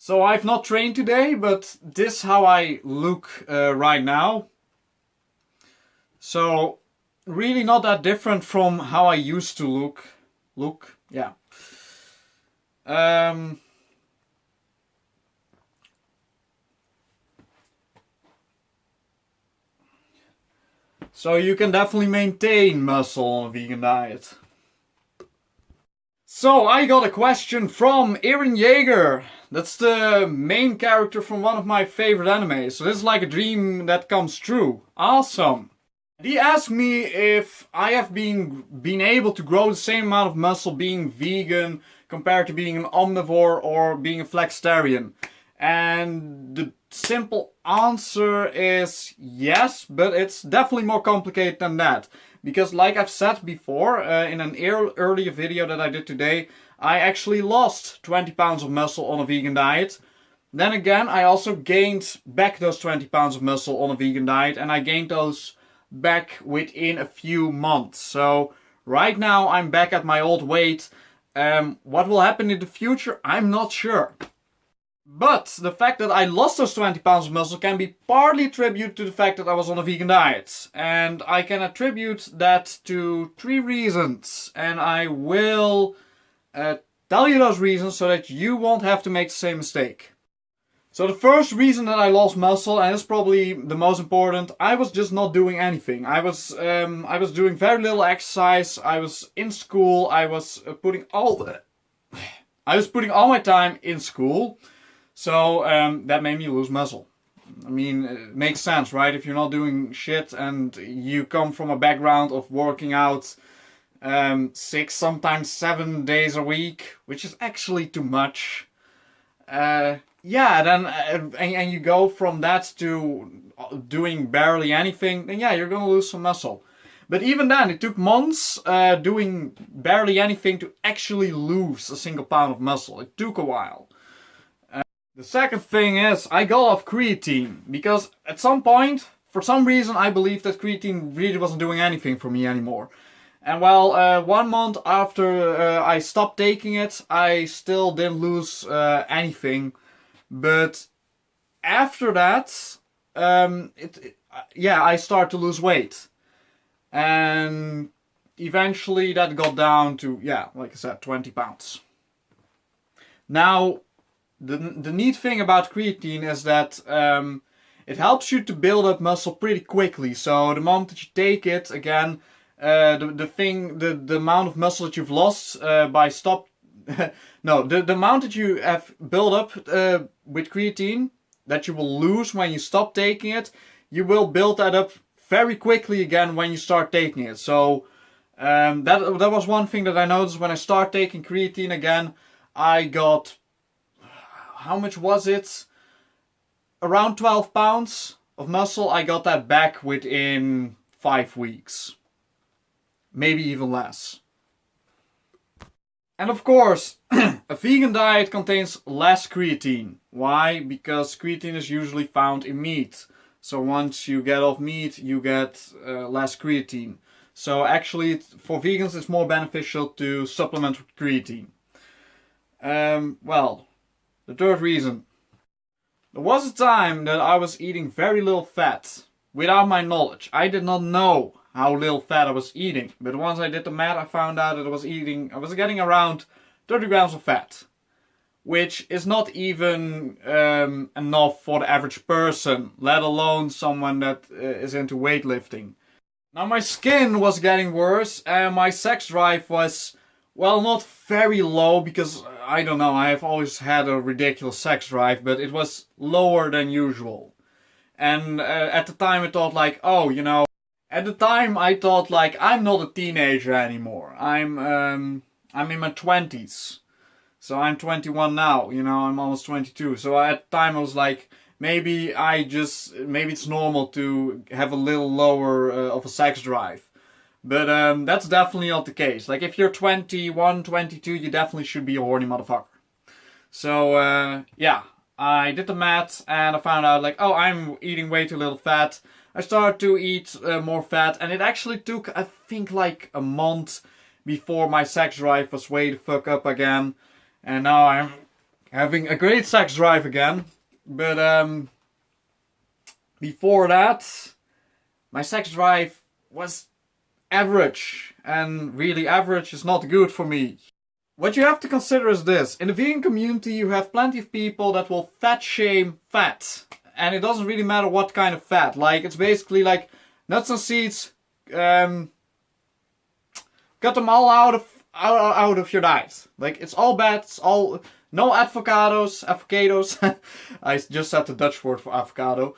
So I've not trained today, but this is how I look right now. So really not that different from how I used to look. Yeah. So you can definitely maintain muscle on a vegan diet. So I got a question from Eren Yeager. That's the main character from one of my favorite animes. So this is like a dream that comes true. Awesome. He asked me if I have been able to grow the same amount of muscle being vegan compared to being an omnivore or being a flexitarian. And the simple answer is yes, but it's definitely more complicated than that. Because like I've said before, in an earlier video that I did today, I actually lost 20 pounds of muscle on a vegan diet. Then again, I also gained back those 20 pounds of muscle on a vegan diet, and I gained those back within a few months. So right now I'm back at my old weight. What will happen in the future, I'm not sure. But the fact that I lost those 20 pounds of muscle can be partly attributed to the fact that I was on a vegan diet. And I can attribute that to 3 reasons. And I will tell you those reasons so that you won't have to make the same mistake. So the first reason that I lost muscle, and it's probably the most important, I was just not doing anything. I was doing very little exercise. I was in school. I was putting all my time in school. So that made me lose muscle. I mean, it makes sense, right? If you're not doing shit and you come from a background of working out 6, sometimes 7 days a week, which is actually too much. Yeah, then and you go from that to doing barely anything, then yeah, you're gonna lose some muscle. But even then, it took months doing barely anything to actually lose a single pound of muscle. It took a while. The second thing is, I got off creatine, because at some point, for some reason, I believed that creatine really wasn't doing anything for me anymore. And well, 1 month after I stopped taking it, I still didn't lose anything. But after that, I started to lose weight. And eventually that got down to, yeah, like I said, 20 pounds. Now, the neat thing about creatine is that it helps you to build up muscle pretty quickly. So the moment that you take it, again, the amount of muscle that you've lost by stop, no, the amount that you have built up with creatine that you will lose when you stop taking it, you will build that up very quickly again when you start taking it. So that was one thing that I noticed when I started taking creatine again. I got, how much was it? Around 12 pounds of muscle. I got that back within 5 weeks. Maybe even less. And of course, a vegan diet contains less creatine. Why? Because creatine is usually found in meat. So once you get off meat, you get less creatine. So actually, for vegans, it's more beneficial to supplement with creatine. Well, the third reason. There was a time that I was eating very little fat without my knowledge. I did not know how little fat I was eating. But once I did the math, I found out that I was getting around 30 grams of fat. Which is not even enough for the average person, let alone someone that is into weightlifting. Now my skin was getting worse and my sex drive was, well, not very low, because I don't know, I have always had a ridiculous sex drive, but it was lower than usual. And at the time I thought like, oh, you know, at the time I thought like, I'm not a teenager anymore. I'm in my 20s. So I'm 21 now, you know, I'm almost 22. So at the time I was like, maybe it's normal to have a little lower of a sex drive. But that's definitely not the case. Like if you're 21, 22, you definitely should be a horny motherfucker. So yeah, I did the math and I found out like, oh, I'm eating way too little fat. I started to eat more fat, and it actually took, I think, like a month before my sex drive was way the fuck up again. And now I'm having a great sex drive again. But before that, my sex drive was average. And really, average is not good for me. What you have to consider is this. In the vegan community, you have plenty of people that will fat shame fat. And it doesn't really matter what kind of fat. Like, it's basically like nuts and seeds. Cut them all out of your diet. Like, it's all bad. It's all no avocados. I just said the Dutch word for avocado.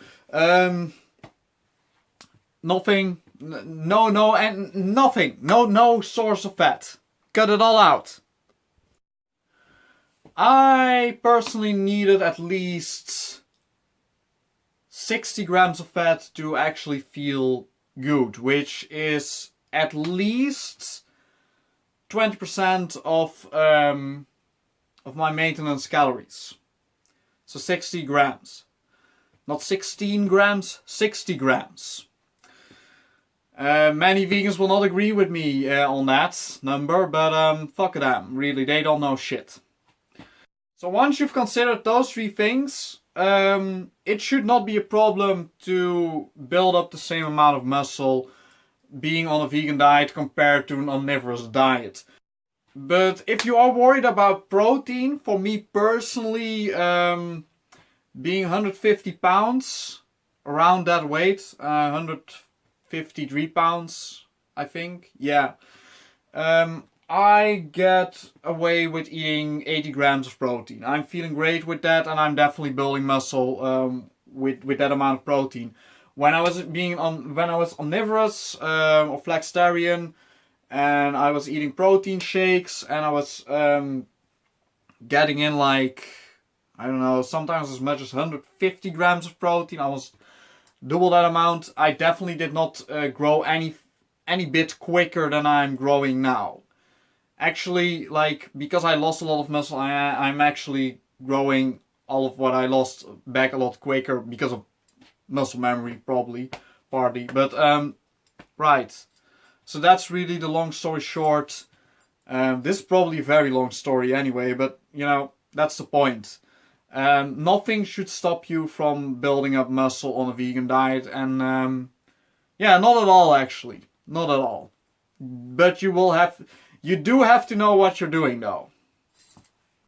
Nothing. Nothing. No source of fat. Cut it all out. I personally needed at least 60 grams of fat to actually feel good, which is at least 20% of my maintenance calories. So 60 grams. Not 16 grams, 60 grams. Many vegans will not agree with me on that number, but fuck them. Really, they don't know shit. So once you've considered those three things, it should not be a problem to build up the same amount of muscle being on a vegan diet compared to an omnivorous diet. But if you are worried about protein, for me personally, being 150 pounds, around that weight, 153 pounds, I think, yeah. I get away with eating 80 grams of protein. I'm feeling great with that, and I'm definitely building muscle with that amount of protein. When I was omnivorous or flexitarian, and I was eating protein shakes, and I was getting in like, I don't know, sometimes as much as 150 grams of protein. I was double that amount. I definitely did not grow any bit quicker than I'm growing now. Actually, like, because I lost a lot of muscle, I'm actually growing all of what I lost back a lot quicker because of muscle memory, probably, partly. But, right. So that's really the long story short. This is probably a very long story anyway, but, you know, that's the point. Nothing should stop you from building up muscle on a vegan diet, and, yeah, not at all, actually. Not at all. But you do have to know what you're doing, though.